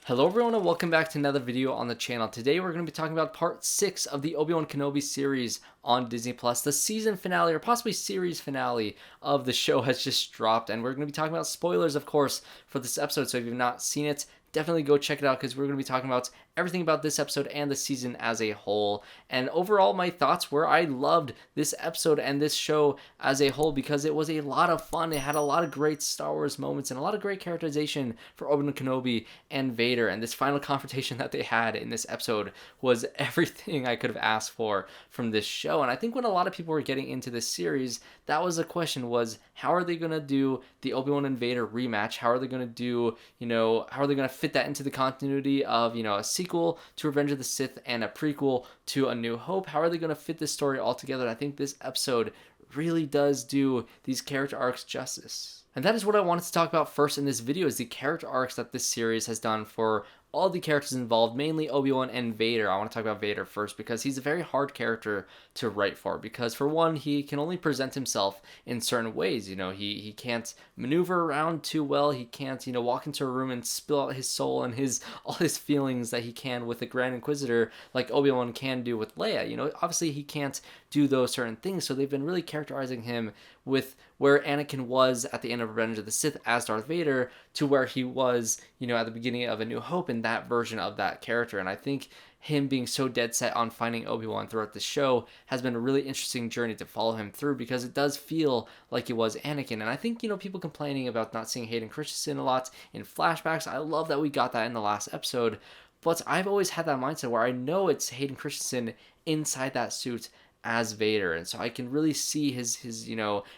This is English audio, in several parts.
Hello everyone and welcome back to another video on the channel. Today we're going to be talking about part 6 of the Obi-Wan Kenobi series on Disney+. The season finale, or possibly series finale of the show has just dropped, and we're going to be talking about spoilers, of course, for this episode. So if you've not seen it, definitely go check it out because we're going to be talking about everything about this episode and the season as a whole. And overall, my thoughts were I loved this episode and this show as a whole because it was a lot of fun. It had a lot of great Star Wars moments and a lot of great characterization for Obi-Wan Kenobi and Vader. And this final confrontation that they had in this episode was everything I could have asked for from this show. And I think when a lot of people were getting into this series, that was the question, was how are they going to do the Obi-Wan and Vader rematch? How are they going to do, how are they going to fit that into the continuity of, a sequel to Revenge of the Sith and a prequel to A New Hope? How are they going to fit this story all together? And I think this episode really does do these character arcs justice. And that is what I wanted to talk about first in this video, is the character arcs that this series has done for all the characters involved, mainly Obi-Wan and Vader. I want to talk about Vader first because he's a very hard character to write for, because for one, he can only present himself in certain ways. He can't maneuver around too well. He can't, walk into a room and spill out his soul and all his feelings that he can with the Grand Inquisitor like Obi-Wan can do with Leia. Obviously he can't do those certain things, so they've been really characterizing him with where Anakin was at the end of Revenge of the Sith as Darth Vader to where he was, at the beginning of A New Hope, in that version of that character. And I think him being so dead set on finding Obi-Wan throughout the show has been a really interesting journey to follow him through, because it does feel like it was Anakin. And I think, people complaining about not seeing Hayden Christensen a lot in flashbacks, I love that we got that in the last episode, but I've always had that mindset where I know it's Hayden Christensen inside that suit as Vader, and so I can really see his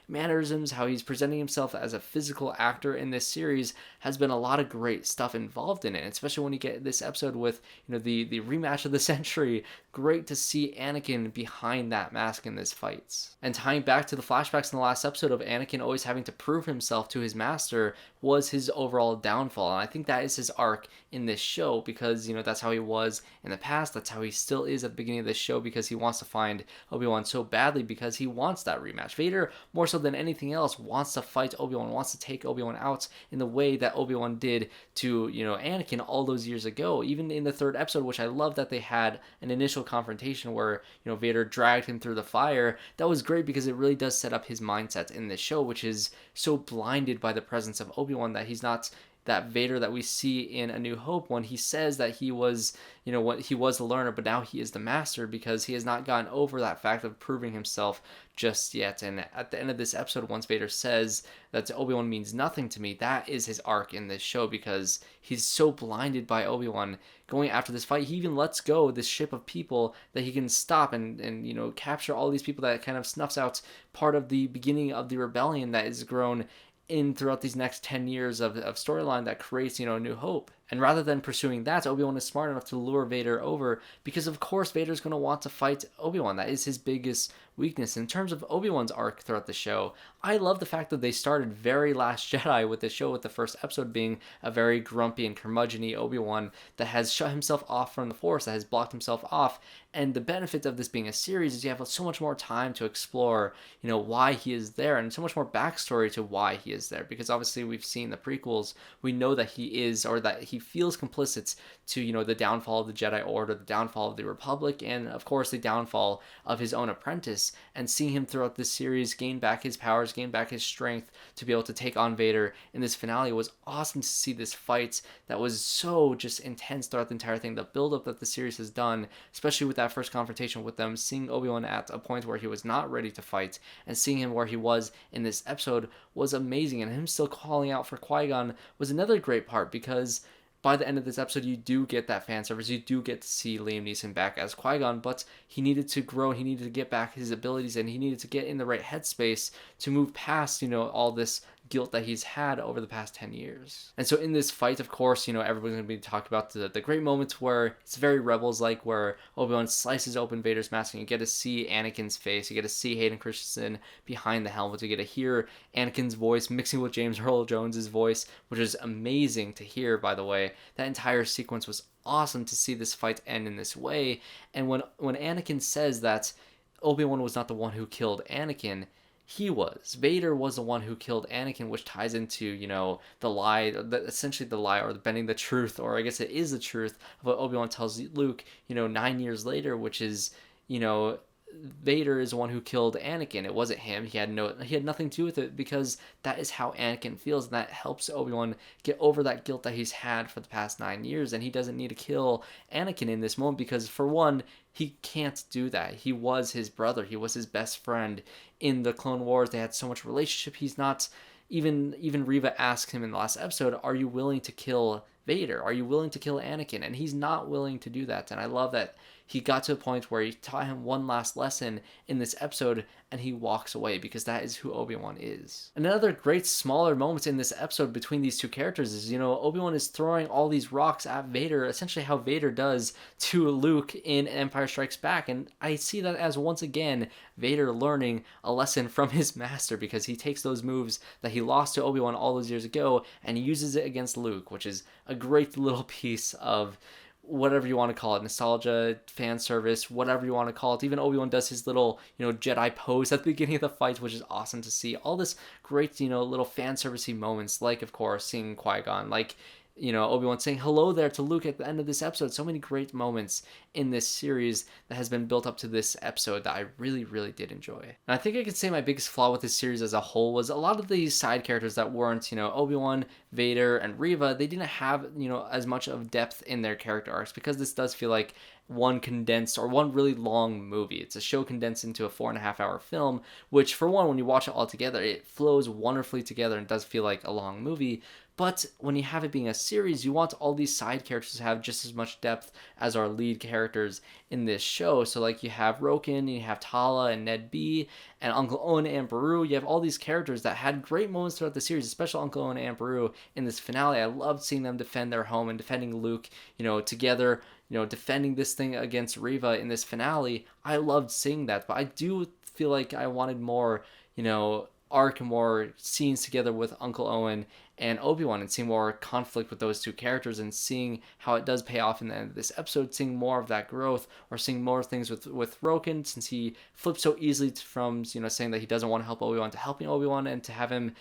mannerisms, how he's presenting himself as a physical actor in this series. Has been a lot of great stuff involved in it, especially when you get this episode with the rematch of the century. Great to see Anakin behind that mask in this fights, and tying back to the flashbacks in the last episode of Anakin always having to prove himself to his master was his overall downfall. And I think that is his arc in this show, because that's how he was in the past, that's how he still is at the beginning of this show, because he wants to find Obi-Wan so badly, because he wants that rematch. Vader, more so than anything else, wants to fight Obi-Wan, wants to take Obi-Wan out in the way that Obi-Wan did to Anakin all those years ago. Even in the third episode, which I love that they had an initial confrontation where Vader dragged him through the fire. That was great because it really does set up his mindset in this show, which is so blinded by the presence of Obi-Wan that he's not that Vader that we see in A New Hope when he says that he was, what he was the learner, but now he is the master, because he has not gotten over that fact of proving himself just yet. And at the end of this episode, once Vader says that Obi-Wan means nothing to me, that is his arc in this show, because he's so blinded by Obi-Wan going after this fight. He even lets go this ship of people that he can stop and capture all these people, that kind of snuffs out part of the beginning of the rebellion that is grown in throughout these next 10 years of storyline that creates, A New Hope. And rather than pursuing that, Obi-Wan is smart enough to lure Vader over, because of course Vader's going to want to fight Obi-Wan. That is his biggest weakness. In terms of Obi-Wan's arc throughout the show, I love the fact that they started very Last Jedi with the show, with the first episode being a very grumpy and curmudgeon-y Obi-Wan that has shut himself off from the Force, that has blocked himself off. And the benefit of this being a series is you have so much more time to explore, why he is there, and so much more backstory to why he is there. Because obviously we've seen the prequels, we know that he is, or that he feels complicit to, the downfall of the Jedi Order, the downfall of the Republic, and of course the downfall of his own apprentice. And seeing him throughout this series gain back his powers, gain back his strength to be able to take on Vader in this finale was awesome to see. This fight that was so just intense throughout the entire thing, the build-up that the series has done, especially with that first confrontation with them, seeing Obi-Wan at a point where he was not ready to fight, and seeing him where he was in this episode was amazing. And him still calling out for Qui-Gon was another great part, because by the end of this episode, you do get that fan service. You do get to see Liam Neeson back as Qui-Gon, but he needed to grow. He needed to get back his abilities, and he needed to get in the right headspace to move past, all this guilt that he's had over the past 10 years. And so in this fight, of course, everyone's going to be talking about the great moments where it's very Rebels-like, where Obi-Wan slices open Vader's mask, and you get to see Anakin's face, you get to see Hayden Christensen behind the helmet, you get to hear Anakin's voice mixing with James Earl Jones's voice, which is amazing to hear, by the way. That entire sequence was awesome to see this fight end in this way. And when Anakin says that Obi-Wan was not the one who killed Anakin, Vader was the one who killed Anakin, which ties into, the lie, essentially the lie, or the bending the truth, or I guess it is the truth of what Obi-Wan tells Luke, 9 years later, which is, you know, Vader is the one who killed Anakin. It wasn't him. He had nothing to do with it, because that is how Anakin feels, and that helps Obi-Wan get over that guilt that he's had for the past 9 years, and he doesn't need to kill Anakin in this moment, because for one, he can't do that. He was his brother. He was his best friend in the Clone Wars. They had so much relationship. He's not even Reva asked him in the last episode, "Are you willing to kill Vader? Are you willing to kill Anakin?" And he's not willing to do that. And I love that he got to a point where he taught him one last lesson in this episode, and he walks away, because that is who Obi-Wan is. Another great smaller moment in this episode between these two characters is, Obi-Wan is throwing all these rocks at Vader, essentially how Vader does to Luke in Empire Strikes Back. And I see that as, once again, Vader learning a lesson from his master, because he takes those moves that he lost to Obi-Wan all those years ago and he uses it against Luke, which is a great little piece of whatever you want to call it, nostalgia, fan service, whatever you want to call it. Even Obi-Wan does his little, Jedi pose at the beginning of the fight, which is awesome to see. All this great, little fan servicey moments, like, of course, seeing Qui-Gon, like, Obi-Wan saying hello there to Luke at the end of this episode. So many great moments in this series that has been built up to this episode that I really, really did enjoy. And I think I could say my biggest flaw with this series as a whole was a lot of these side characters that weren't, Obi-Wan, Vader, and Reva. They didn't have, as much of depth in their character arcs, because this does feel like one condensed, or one really long movie. It's a show condensed into a 4.5-hour film, which, for one, when you watch it all together, it flows wonderfully together and does feel like a long movie. But when you have it being a series, you want all these side characters to have just as much depth as our lead characters in this show. So, like, you have ROKEN, you have Tala and Ned B, and Uncle Owen and BERU. You have all these characters that had great moments throughout the series, especially Uncle Owen and BERU in this finale. I loved seeing them defend their home and defending Luke, together, defending this thing against Reva in this finale. I loved seeing that, but I do feel like I wanted more, arc and more scenes together with Uncle Owen and Obi-Wan, and seeing more conflict with those two characters, and seeing how it does pay off in the end of this episode, seeing more of that growth, or seeing more things with ROKEN, since he flipped so easily from, saying that he doesn't want to help Obi-Wan, to helping Obi-Wan, and to have him,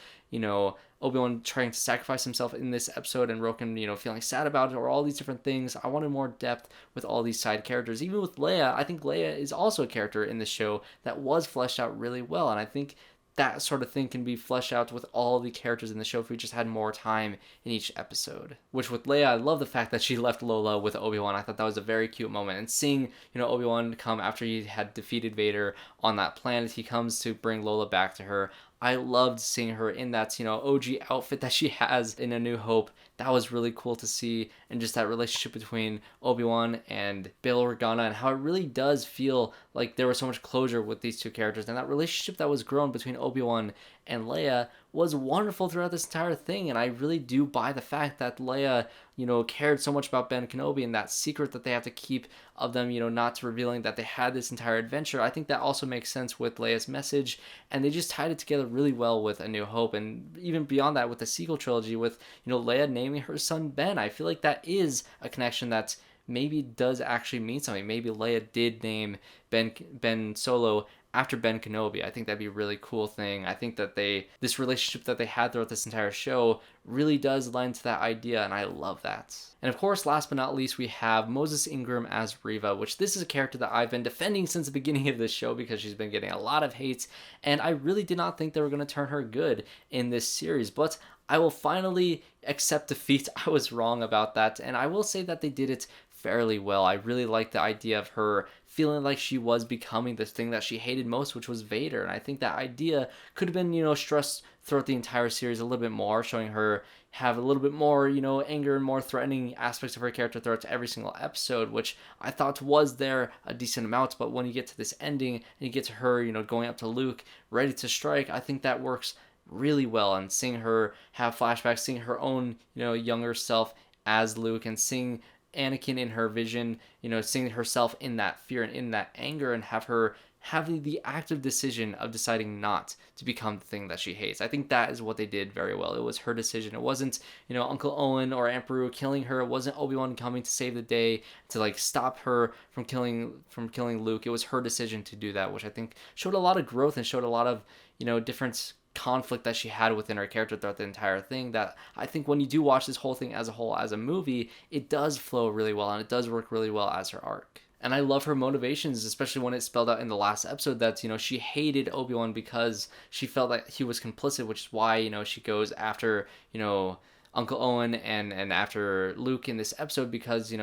Obi-Wan trying to sacrifice himself in this episode, and ROKEN, feeling sad about it, or all these different things. I wanted more depth with all these side characters. Even with Leia, I think Leia is also a character in the show that was fleshed out really well, and I think that sort of thing can be fleshed out with all the characters in the show if we just had more time in each episode. Which, with Leia, I love the fact that she left Lola with Obi-Wan. I thought that was a very cute moment. And seeing, Obi-Wan come after he had defeated Vader on that planet, he comes to bring Lola back to her. I loved seeing her in that, OG outfit that she has in A New Hope. That was really cool to see, and just that relationship between Obi-Wan and Bail Organa, and how it really does feel like there was so much closure with these two characters, and that relationship that was grown between Obi-Wan and Leia was wonderful throughout this entire thing. And I really do buy the fact that Leia, cared so much about Ben Kenobi, and that secret that they have to keep of them, not revealing that they had this entire adventure. I think that also makes sense with Leia's message, and they just tied it together really well with A New Hope, and even beyond that with the sequel trilogy with, Leia naming her son Ben. I feel like that is a connection that maybe does actually mean something. Maybe Leia did name Ben Solo after Ben Kenobi. I think that'd be a really cool thing. I think that this relationship that they had throughout this entire show really does lend to that idea, and I love that. And of course, last but not least, we have Moses Ingram as Reva, which this is a character that I've been defending since the beginning of this show, because she's been getting a lot of hate, and I really did not think they were going to turn her good in this series, but I will finally accept defeat. I was wrong about that, and I will say that they did it fairly well. I really like the idea of her feeling like she was becoming the thing that she hated most, which was Vader. And I think that idea could have been, stressed throughout the entire series a little bit more, showing her have a little bit more, anger and more threatening aspects of her character throughout every single episode, which I thought was there a decent amount. But when you get to this ending and you get to her, going up to Luke, ready to strike, I think that works really well. And seeing her have flashbacks, seeing her own, younger self as Luke, and seeing Anakin in her vision, seeing herself in that fear and in that anger, and have her having the active decision of deciding not to become the thing that she hates. I think that is what they did very well. It was her decision. It wasn't, Uncle Owen or Aunt Beru killing her. It wasn't Obi-Wan coming to save the day to stop her from killing Luke. It was her decision to do that, which I think showed a lot of growth and showed a lot of, different conflict that she had within her character throughout the entire thing, that I think when you do watch this whole thing as a whole, as a movie, it does flow really well and it does work really well as her arc. And I love her motivations, especially when it's spelled out in the last episode that, she hated Obi-Wan because she felt that he was complicit, which is why, she goes after, Uncle Owen and after Luke in this episode, because,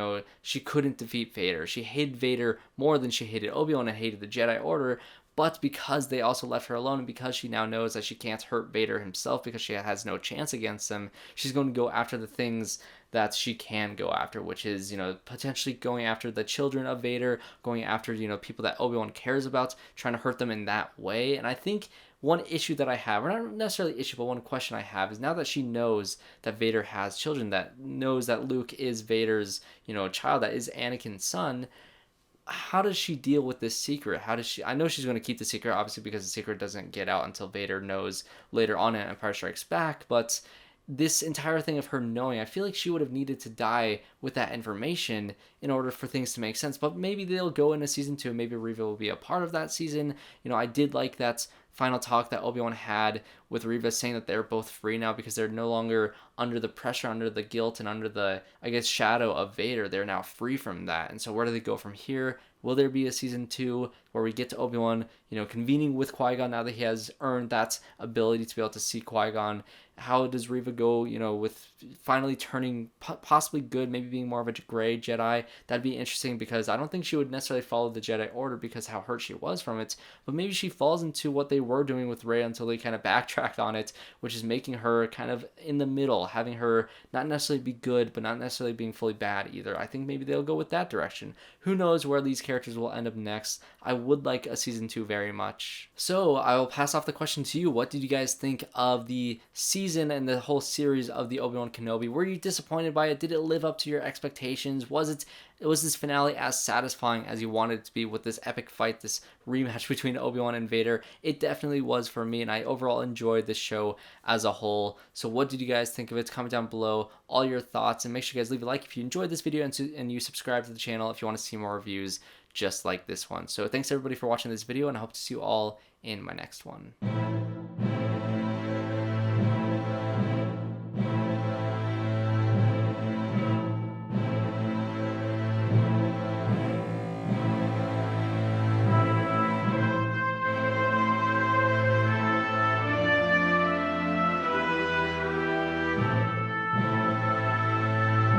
she couldn't defeat Vader. She hated Vader more than she hated Obi-Wan and hated the Jedi Order, but because they also left her alone and because she now knows that she can't hurt Vader himself because she has no chance against him, she's going to go after the things that she can go after, which is, potentially going after the children of Vader, going after, people that Obi-Wan cares about, trying to hurt them in that way. And I think one issue that I have, or not necessarily issue, but one question I have is now that she knows that Vader has children, that knows that Luke is Vader's, child, that is Anakin's son, how does she deal with this secret? I know she's going to keep the secret, obviously, because the secret doesn't get out until Vader knows later on in Empire Strikes Back, but this entire thing of her knowing, I feel like she would have needed to die with that information in order for things to make sense. But maybe they'll go into season 2. Maybe Reva will be a part of that season. I did like that final talk that Obi-Wan had with Reva, saying that they're both free now because they're no longer under the pressure, under the guilt, and under the, shadow of Vader. They're now free from that. And so where do they go from here? Will there be a season 2 where we get to Obi-Wan, convening with Qui-Gon now that he has earned that ability to be able to see Qui-Gon? How does Reva go, with finally turning possibly good, maybe being more of a gray Jedi? That'd be interesting because I don't think she would necessarily follow the Jedi Order because how hurt she was from it. But maybe she falls into what they were doing with Rey until they kind of backtracked on it, which is making her kind of in the middle, having her not necessarily be good, but not necessarily being fully bad either. I think maybe they'll go with that direction. Who knows where these characters will end up next? I would like a season 2 very much. So I will pass off the question to you. What did you guys think of the season and the whole series of the Obi-Wan Kenobi? Were you disappointed by it? Did it live up to your expectations? Was this finale as satisfying as you wanted it to be with this epic fight, this rematch between Obi-Wan and Vader? It definitely was for me, and I overall enjoyed this show as a whole. So what did you guys think of it? Comment down below all your thoughts, and make sure you guys leave a like if you enjoyed this video, and you subscribe to the channel if you want to see more reviews just like this one. So thanks everybody for watching this video, and I hope to see you all in my next one.